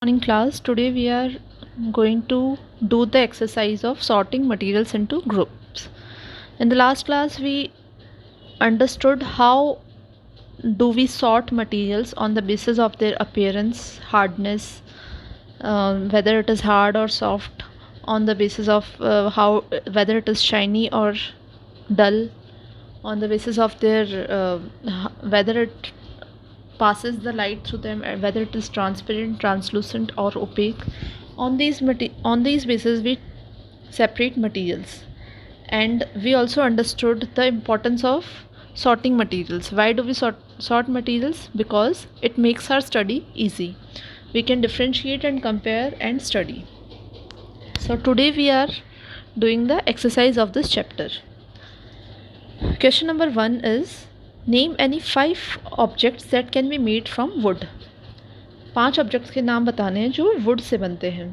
morning class. Today we are going to do the exercise of sorting materials into groups. In the last class we understood how do we sort materials on the basis of their appearance, hardness, whether it is hard or soft, on the basis of how whether it is shiny or dull, on the basis of their whether it passes the light through them, whether it is transparent, translucent or opaque. On these bases we separate materials, and we also understood the importance of sorting materials. Why do we sort materials? Because it makes our study easy. We can differentiate and compare and study. So today we are doing the exercise of this chapter. Question number 1 is, name any 5 objects that can be made from wood. 5 objects के नाम बताने हैं जो wood से बनते हैं.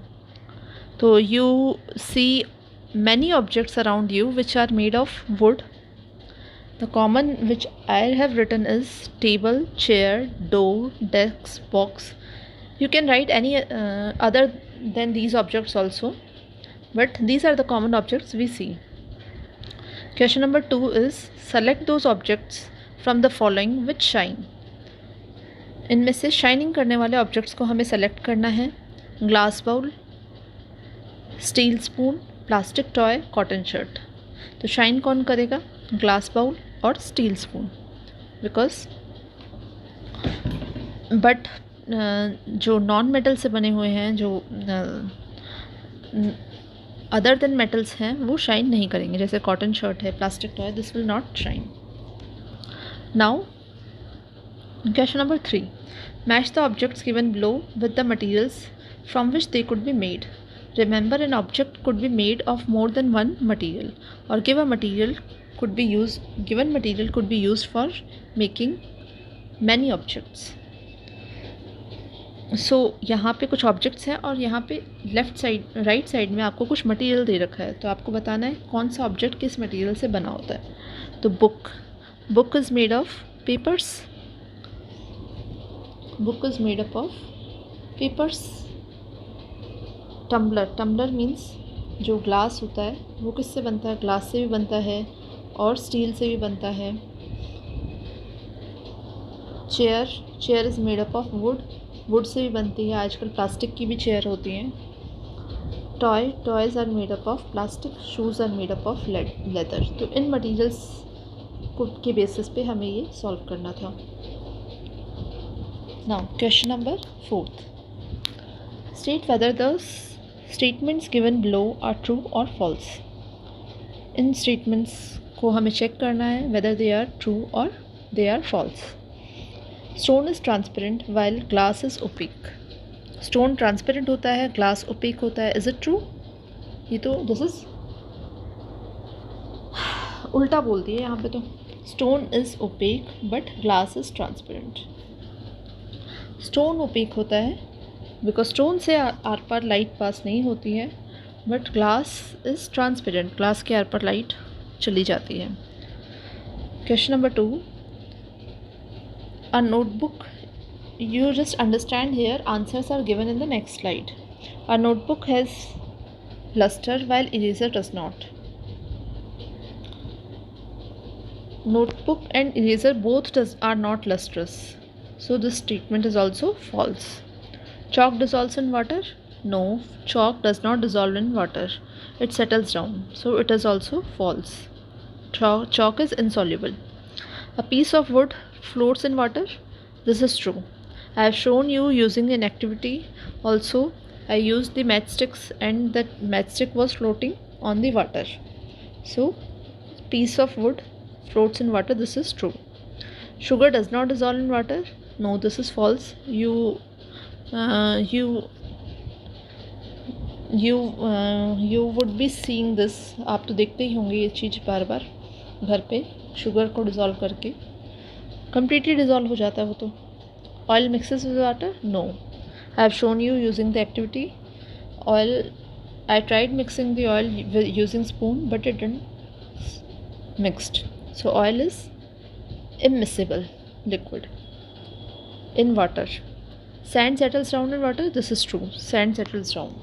तो you see many objects around you which are made of wood. The common which I have written is table, chair, door, desk, box. You can write any other than these objects also, but these are the common objects we see. Question number 2 is, select those objects from the following which shine. इनमें से shining करने वाले objects को हमें select करना है. Glass bowl, steel spoon, plastic toy, cotton shirt. तो shine कौन करेगा? ग्लास बाउल और स्टील स्पून. बिकॉज बट जो नॉन मेटल से बने हुए हैं, जो अदर देन मेटल्स हैं, वो शाइन नहीं करेंगे. जैसे कॉटन शर्ट है, plastic toy, this will not shine. Now question number 3, match the objects given below with the materials from which they could be made. Remember, an object could be made of more than one material, or given material could be used for making many objects. So यहाँ पे कुछ objects हैं और यहाँ पे right side में आपको कुछ मटेरियल दे रखा है. तो आपको बताना है कौन सा ऑब्जेक्ट किस मटेरियल से बना होता है. तो book is made of papers. Book is made up of papers. Tumbler means जो ग्लास होता है वो किससे बनता है? ग्लास से भी बनता है और स्टील से भी बनता है. Chair is made up of would say भी बनती है. आजकल प्लास्टिक की भी चेयर होती हैं. Toys are made up of plastic. Shoes are made up of leather. तो इन मटीरियल्स के बेसिस पे हमें ये सॉल्व करना था. Now question number 4, state whether the statements given below are true or false. In statements को हमें check करना है whether they are true or they are false. Stone is transparent while glass is opaque. Stone transparent होता है, glass opaque होता है. Is it true? ये तो this is उल्टा बोल दिया यहाँ पे. तो stone is opaque but glass is transparent. Stone opaque होता है बिकॉज स्टोन से आर पार लाइट पास नहीं होती है, but glass is transparent. Glass के आर पार लाइट चली जाती है. Question number 2, a notebook. You just understand here, answers are given in the next slide. A notebook has luster while eraser does not. Notebook and eraser both are not lustrous. So this statement is also false. Chalk dissolves in water? No, chalk does not dissolve in water. It settles down. So it is also false. Chalk is insoluble. A piece of wood floats in water? This is true. I have shown you using an activity. Also, I used the matchsticks and that matchstick was floating on the water. So, piece of wood floats in water. This is true. Sugar does not dissolve in water? No, this is false. You would be seeing this. आप तो देखते ही होंगे ये चीज़ बार बार घर पे. Sugar को dissolve करके completely dissolve हो जाता है वो तो. Oil mixes with water? No, I have shown you using the activity. Oil, I tried mixing the oil using spoon but it didn't mixed. So oil is immiscible liquid in water. Sand settles down in water. This is true. Sand settles down.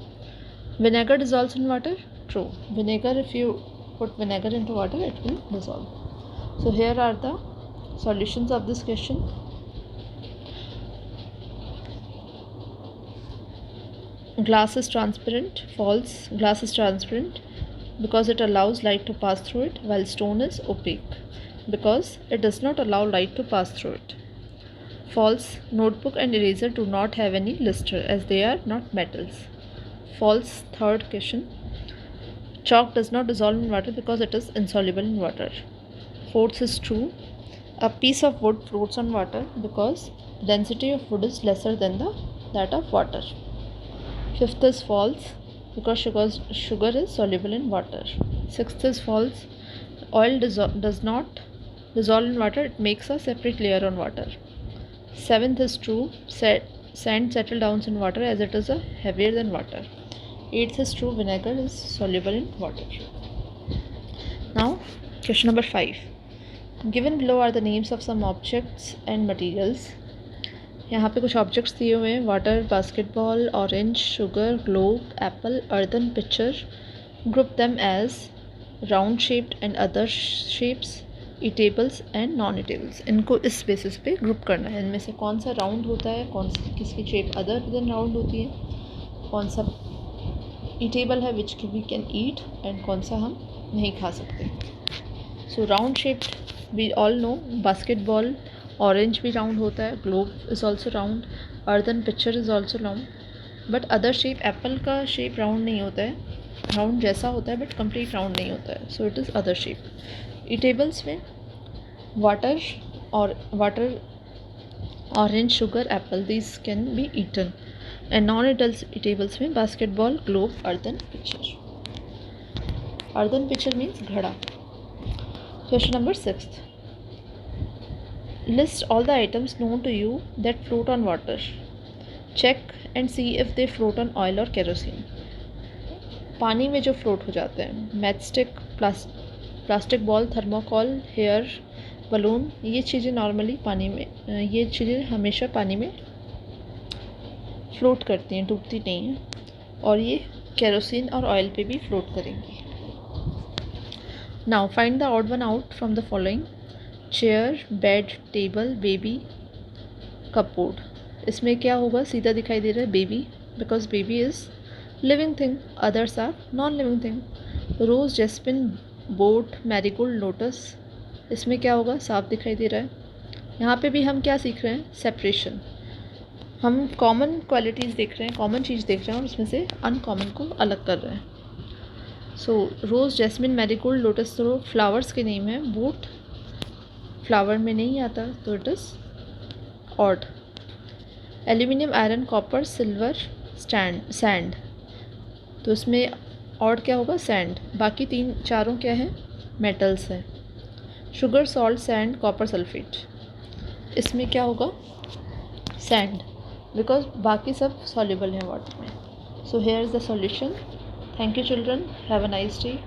Vinegar dissolves in water. True. Vinegar, if you put vinegar into water, it will dissolve. So here are the solutions of this question. Glass is transparent. False. Glass is transparent because it allows light to pass through it, while stone is opaque because it does not allow light to pass through it. False. Notebook and eraser do not have any luster as they are not metals. False. Third question. Chalk does not dissolve in water because it is insoluble in water. Fourth is true. A piece of wood floats on water because density of wood is lesser than that of water. Fifth is false because sugar is soluble in water. Sixth is false. Oil does not dissolve in water. It makes a separate layer on water. Seventh is true. Sand settles down in water as it is heavier than water. Eighth is true. Vinegar is soluble in water. Now, question number 5. Given below are the names of some objects and materials. यहाँ पे कुछ objects दिए हुए हैं. Water, basketball, orange, sugar, globe, apple, earthen, picture. Group them as round shaped and other shapes, eatables and non eatables. इनको इस basis पे group करना है. इनमें से कौन सा राउंड होता है, कौन सी किसकी शेप अदर देन राउंड होती है, कौन सा ईटेबल है which we can eat and कौन सा हम नहीं खा सकते. So round shaped we all know. Basketball orange भी राउंड होता है. Globe is also round. Earthen picture is also round. But other shape, apple का शेप राउंड नहीं होता है. राउंड जैसा होता है बट कंप्लीट राउंड नहीं होता है. So it is other shape. Eatables में वाटर और orange, sugar, apple, these can be eaten. And non eatables में basketball, globe, earthen, pitcher. Earthen pitcher means घड़ा. Question number 6. List all the items known to you that float on water. Check and see if they float on oil or kerosene. पानी में जो float हो जाते हैं, matchstick, plastic ball, thermocol, hair balloon, ये चीज़ें normally पानी में, ये चीज़ें हमेशा पानी में फ्लोट करती हैं, डूबती नहीं हैं. और ये केरोसिन और ऑयल पे भी फ्लोट करेंगी. Now find the odd one out from the following. Chair, bed, table, baby, cupboard. इसमें क्या होगा, सीधा दिखाई दे रहा है baby because baby is living thing, others are non living thing. Rose, jasmine, boat, marigold, lotus. इसमें क्या होगा, साफ दिखाई दे रहा है. यहाँ पे भी हम क्या सीख रहे हैं, सेपरेशन. हम कॉमन क्वालिटीज़ देख रहे हैं, कॉमन चीज़ देख रहे हैं और उसमें से अनकॉमन को अलग कर रहे हैं. सो रोज़, जैस्मिन, मैरीगोल्ड, लोटस तो फ्लावर्स के नेम है. बोट फ्लावर में नहीं आता तो it is odd. Aluminium, iron, copper, silver, sand. तो इसमें ऑड क्या होगा, सैंड. बाकी चारों क्या है, मेटल्स हैं. Sugar, salt, sand, copper, sulphate. इसमें क्या होगा, सैंड बिकॉज बाकी सब सॉल्युबल हैं वाटर में. So here is the solution. Thank you children. Have a nice day.